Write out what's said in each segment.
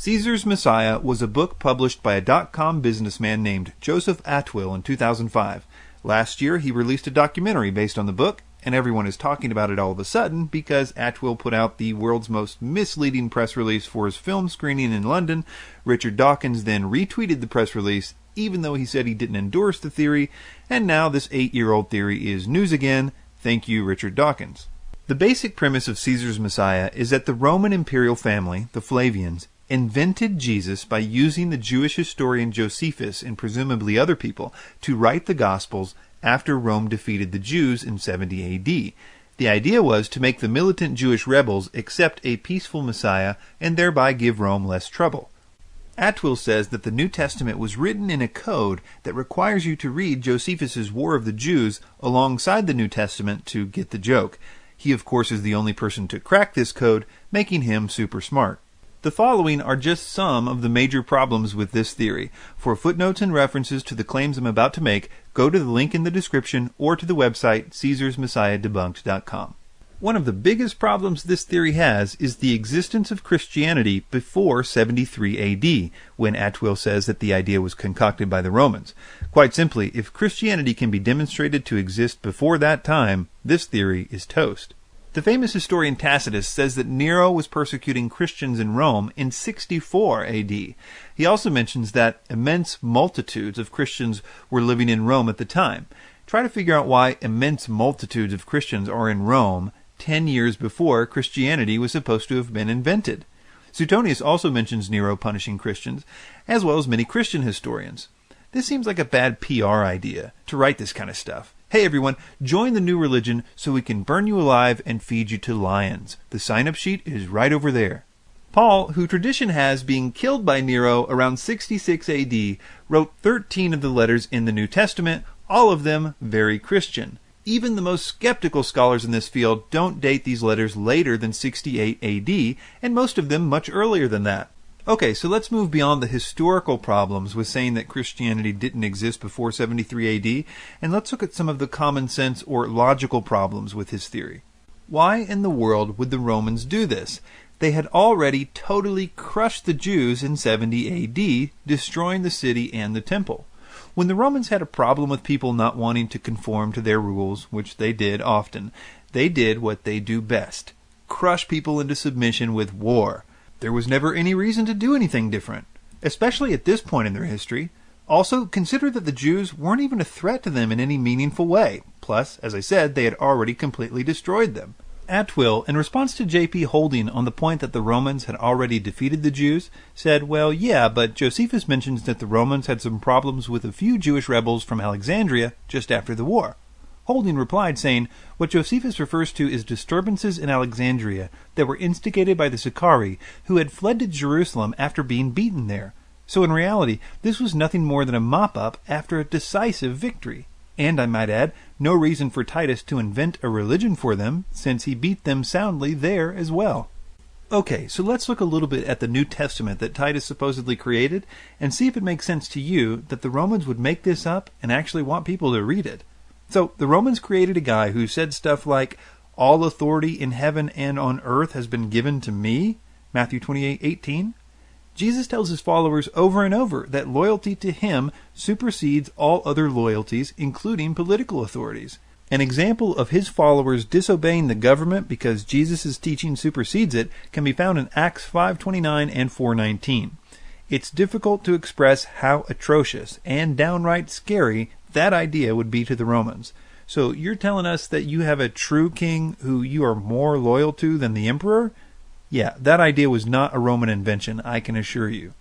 Caesar's Messiah was a book published by a dot-com businessman named Joseph Atwill in 2005. Last year, he released a documentary based on the book, and everyone is talking about it all of a sudden because Atwill put out the world's most misleading press release for his film screening in London. Richard Dawkins then retweeted the press release, even though he said he didn't endorse the theory, and now this 8-year-old theory is news again. Thank you, Richard Dawkins. The basic premise of Caesar's Messiah is that the Roman imperial family, the Flavians, invented Jesus by using the Jewish historian Josephus and presumably other people to write the Gospels after Rome defeated the Jews in 70 AD. The idea was to make the militant Jewish rebels accept a peaceful Messiah and thereby give Rome less trouble. Atwill says that the New Testament was written in a code that requires you to read Josephus's War of the Jews alongside the New Testament to get the joke. He, of course, is the only person to crack this code, making him super smart. The following are just some of the major problems with this theory. For footnotes and references to the claims I'm about to make, go to the link in the description or to the website CaesarsMessiahDebunked.com. One of the biggest problems this theory has is the existence of Christianity before 73 AD, when Atwill says that the idea was concocted by the Romans. Quite simply, if Christianity can be demonstrated to exist before that time, this theory is toast. The famous historian Tacitus says that Nero was persecuting Christians in Rome in 64 AD. He also mentions that immense multitudes of Christians were living in Rome at the time. Try to figure out why immense multitudes of Christians are in Rome 10 years before Christianity was supposed to have been invented. Suetonius also mentions Nero punishing Christians, as well as many Christian historians. This seems like a bad PR idea, to write this kind of stuff. Hey everyone, join the new religion so we can burn you alive and feed you to lions. The sign-up sheet is right over there. Paul, who tradition has being killed by Nero around 66 AD, wrote 13 of the letters in the New Testament, all of them very Christian. Even the most skeptical scholars in this field don't date these letters later than 68 AD, and most of them much earlier than that. Okay, so let's move beyond the historical problems with saying that Christianity didn't exist before 73 AD, and let's look at some of the common sense or logical problems with his theory. Why in the world would the Romans do this? They had already totally crushed the Jews in 70 AD, destroying the city and the temple. When the Romans had a problem with people not wanting to conform to their rules, which they did often, they did what they do best: crush people into submission with war. There was never any reason to do anything different, especially at this point in their history. Also, consider that the Jews weren't even a threat to them in any meaningful way. Plus, as I said, they had already completely destroyed them. Atwill, in response to J.P. Holding on the point that the Romans had already defeated the Jews, said, well, yeah, but Josephus mentions that the Romans had some problems with a few Jewish rebels from Alexandria just after the war. Holding replied, saying, what Josephus refers to is disturbances in Alexandria that were instigated by the Sicarii, who had fled to Jerusalem after being beaten there. So in reality, this was nothing more than a mop-up after a decisive victory. And, I might add, no reason for Titus to invent a religion for them, since he beat them soundly there as well. Okay, so let's look a little bit at the New Testament that Titus supposedly created, and see if it makes sense to you that the Romans would make this up and actually want people to read it. So, the Romans created a guy who said stuff like, all authority in heaven and on earth has been given to me, Matthew 28:18. Jesus tells his followers over and over that loyalty to him supersedes all other loyalties, including political authorities. An example of his followers disobeying the government because Jesus' teaching supersedes it can be found in Acts 5:29 and 4:19. It's difficult to express how atrocious and downright scary that idea would be to the Romans. So you're telling us that you have a true king who you are more loyal to than the emperor? Yeah, that idea was not a Roman invention, I can assure you.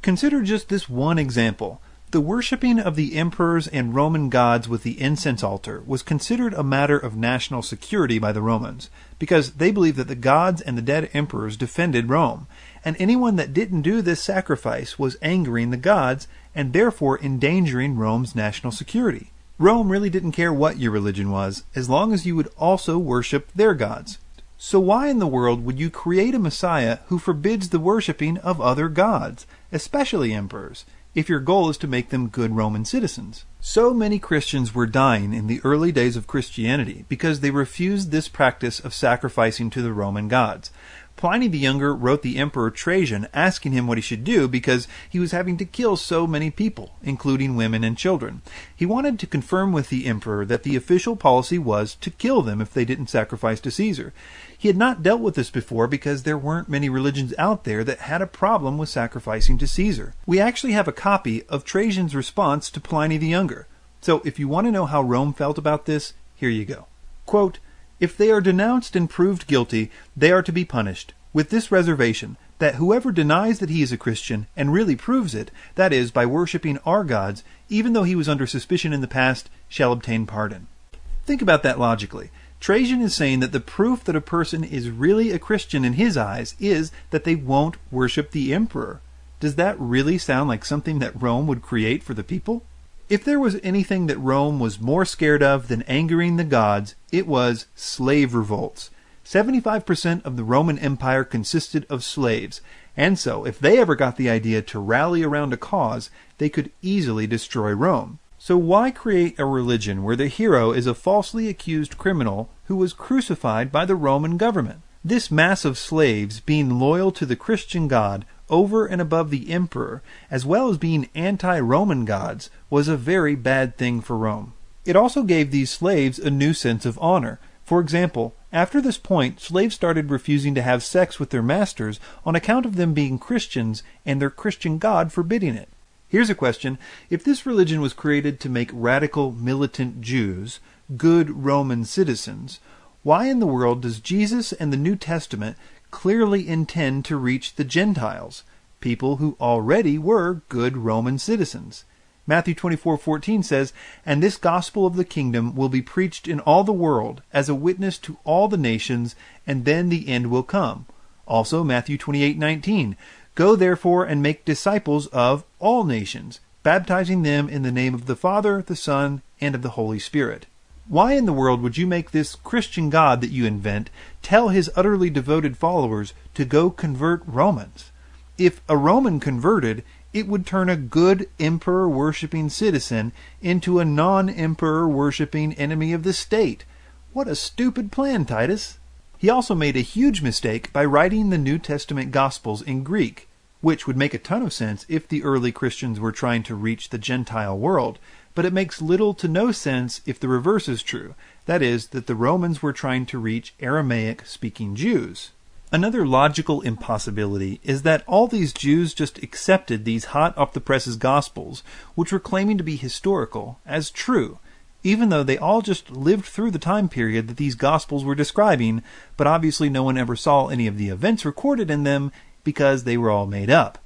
Consider just this one example. The worshipping of the emperors and Roman gods with the incense altar was considered a matter of national security by the Romans, because they believed that the gods and the dead emperors defended Rome, and anyone that didn't do this sacrifice was angering the gods and therefore endangering Rome's national security. Rome really didn't care what your religion was, as long as you would also worship their gods. So why in the world would you create a Messiah who forbids the worshipping of other gods, especially emperors, if your goal is to make them good Roman citizens? So many Christians were dying in the early days of Christianity because they refused this practice of sacrificing to the Roman gods. Pliny the Younger wrote the Emperor Trajan asking him what he should do because he was having to kill so many people, including women and children. He wanted to confirm with the emperor that the official policy was to kill them if they didn't sacrifice to Caesar. He had not dealt with this before because there weren't many religions out there that had a problem with sacrificing to Caesar. We actually have a copy of Trajan's response to Pliny the Younger. So if you want to know how Rome felt about this, here you go. Quote, "If they are denounced and proved guilty, they are to be punished, with this reservation, that whoever denies that he is a Christian and really proves it, that is, by worshipping our gods, even though he was under suspicion in the past, shall obtain pardon." Think about that logically. Trajan is saying that the proof that a person is really a Christian in his eyes is that they won't worship the emperor. Does that really sound like something that Rome would create for the people? If there was anything that Rome was more scared of than angering the gods, it was slave revolts. 75% of the Roman Empire consisted of slaves, and so if they ever got the idea to rally around a cause, they could easily destroy Rome. So why create a religion where the hero is a falsely accused criminal who was crucified by the Roman government? This mass of slaves being loyal to the Christian God over and above the emperor, as well as being anti-Roman gods, was a very bad thing for Rome. It also gave these slaves a new sense of honor. For example, after this point, slaves started refusing to have sex with their masters on account of them being Christians and their Christian God forbidding it. Here's a question. If this religion was created to make radical, militant Jews good Roman citizens, why in the world does Jesus and the New Testament clearly intend to reach the Gentiles, people who already were good Roman citizens? Matthew 24:14 says, "And this gospel of the kingdom will be preached in all the world as a witness to all the nations, and then the end will come." Also Matthew 28:19, "Go therefore and make disciples of all nations, baptizing them in the name of the Father, the Son, and of the Holy Spirit." Why in the world would you make this Christian God that you invent tell his utterly devoted followers to go convert Romans? If a Roman converted, it would turn a good emperor-worshipping citizen into a non-emperor-worshipping enemy of the state. What a stupid plan, Titus! He also made a huge mistake by writing the New Testament Gospels in Greek, which would make a ton of sense if the early Christians were trying to reach the Gentile world, but it makes little to no sense if the reverse is true, that is, that the Romans were trying to reach Aramaic-speaking Jews. Another logical impossibility is that all these Jews just accepted these hot-off-the-presses Gospels, which were claiming to be historical, as true, even though they all just lived through the time period that these Gospels were describing, but obviously no one ever saw any of the events recorded in them because they were all made up.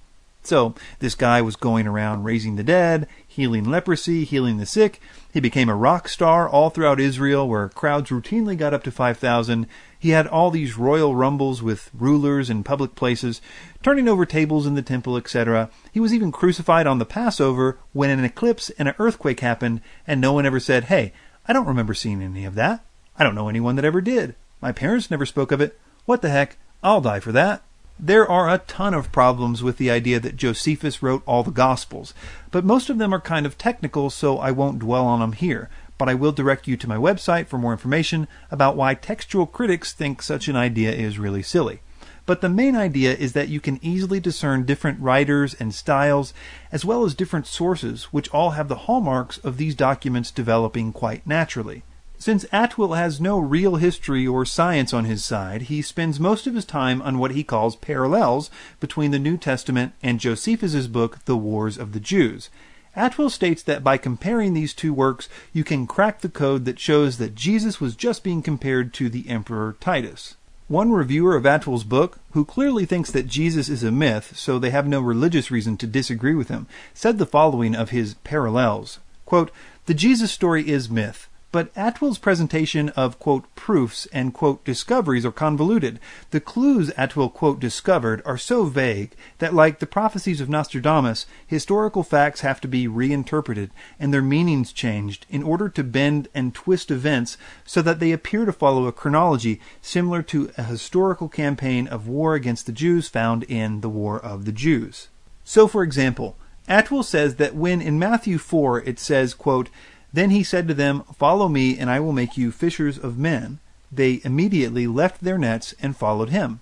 So, this guy was going around raising the dead, healing leprosy, healing the sick. He became a rock star all throughout Israel, where crowds routinely got up to 5,000. He had all these royal rumbles with rulers in public places, turning over tables in the temple, etc. He was even crucified on the Passover when an eclipse and an earthquake happened, and no one ever said, "Hey, I don't remember seeing any of that. I don't know anyone that ever did. My parents never spoke of it. What the heck? I'll die for that." There are a ton of problems with the idea that Josephus wrote all the Gospels, but most of them are kind of technical, so I won't dwell on them here, but I will direct you to my website for more information about why textual critics think such an idea is really silly. But the main idea is that you can easily discern different writers and styles, as well as different sources, which all have the hallmarks of these documents developing quite naturally. Since Atwill has no real history or science on his side, he spends most of his time on what he calls parallels between the New Testament and Josephus's book, The Wars of the Jews. Atwill states that by comparing these two works, you can crack the code that shows that Jesus was just being compared to the Emperor Titus. One reviewer of Atwill's book, who clearly thinks that Jesus is a myth, so they have no religious reason to disagree with him, said the following of his parallels, quote, "The Jesus story is myth. But Atwill's presentation of, quote, proofs and, quote, discoveries are convoluted. The clues Atwill, quote, discovered are so vague that, like the prophecies of Nostradamus, historical facts have to be reinterpreted and their meanings changed in order to bend and twist events so that they appear to follow a chronology similar to a historical campaign of war against the Jews found in the War of the Jews." So, for example, Atwill says that when in Matthew 4 it says, quote, "Then he said to them, 'Follow me, and I will make you fishers of men,' they immediately left their nets and followed him."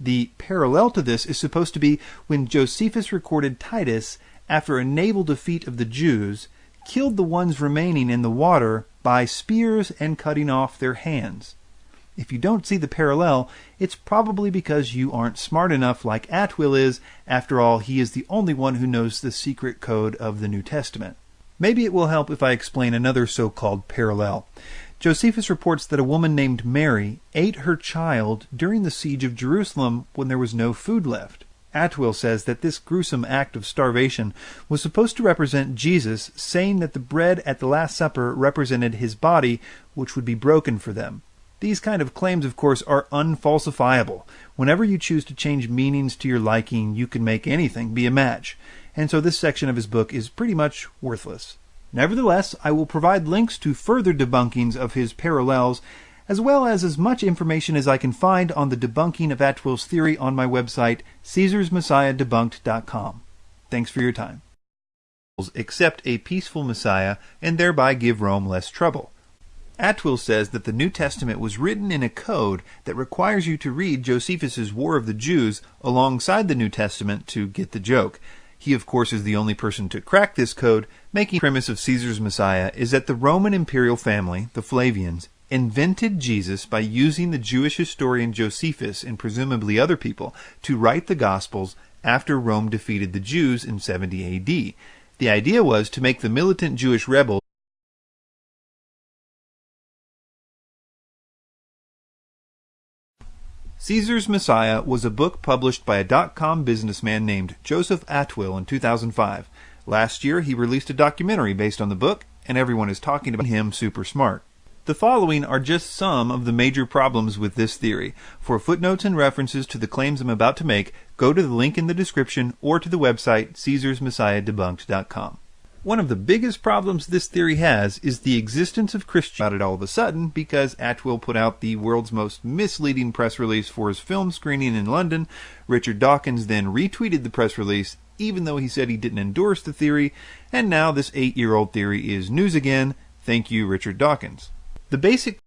The parallel to this is supposed to be when Josephus recorded Titus, after a naval defeat of the Jews, killed the ones remaining in the water by spears and cutting off their hands. If you don't see the parallel, it's probably because you aren't smart enough like Atwill is. After all, he is the only one who knows the secret code of the New Testament. Maybe it will help if I explain another so-called parallel. Josephus reports that a woman named Mary ate her child during the siege of Jerusalem when there was no food left. Atwill says that this gruesome act of starvation was supposed to represent Jesus saying that the bread at the Last Supper represented his body, which would be broken for them. These kind of claims, of course, are unfalsifiable. Whenever you choose to change meanings to your liking, you can make anything be a match. And so this section of his book is pretty much worthless. Nevertheless, I will provide links to further debunkings of his parallels, as well as much information as I can find on the debunking of Atwill's theory on my website, CaesarsMessiahDebunked.com. Thanks for your time. Accept a peaceful Messiah and thereby give Rome less trouble. Atwill says that the New Testament was written in a code that requires you to read Josephus's War of the Jews alongside the New Testament to get the joke. He, of course, is the only person to crack this code, making the premise of Caesar's Messiah is that the Roman imperial family, the Flavians, invented Jesus by using the Jewish historian Josephus and presumably other people to write the Gospels after Rome defeated the Jews in 70 AD. The idea was to make the militant Jewish rebels Caesar's Messiah was a book published by a .com businessman named Joseph Atwill in 2005. Last year, he released a documentary based on the book, and everyone is talking about him super smart. The following are just some of the major problems with this theory. For footnotes and references to the claims I'm about to make, go to the link in the description or to the website CaesarsMessiahDebunked.com. One of the biggest problems this theory has is the existence of Christians about it all of a sudden because Atwill put out the world's most misleading press release for his film screening in London. Richard Dawkins then retweeted the press release even though he said he didn't endorse the theory, and now this 8-year-old theory is news again. Thank you, Richard Dawkins. The basic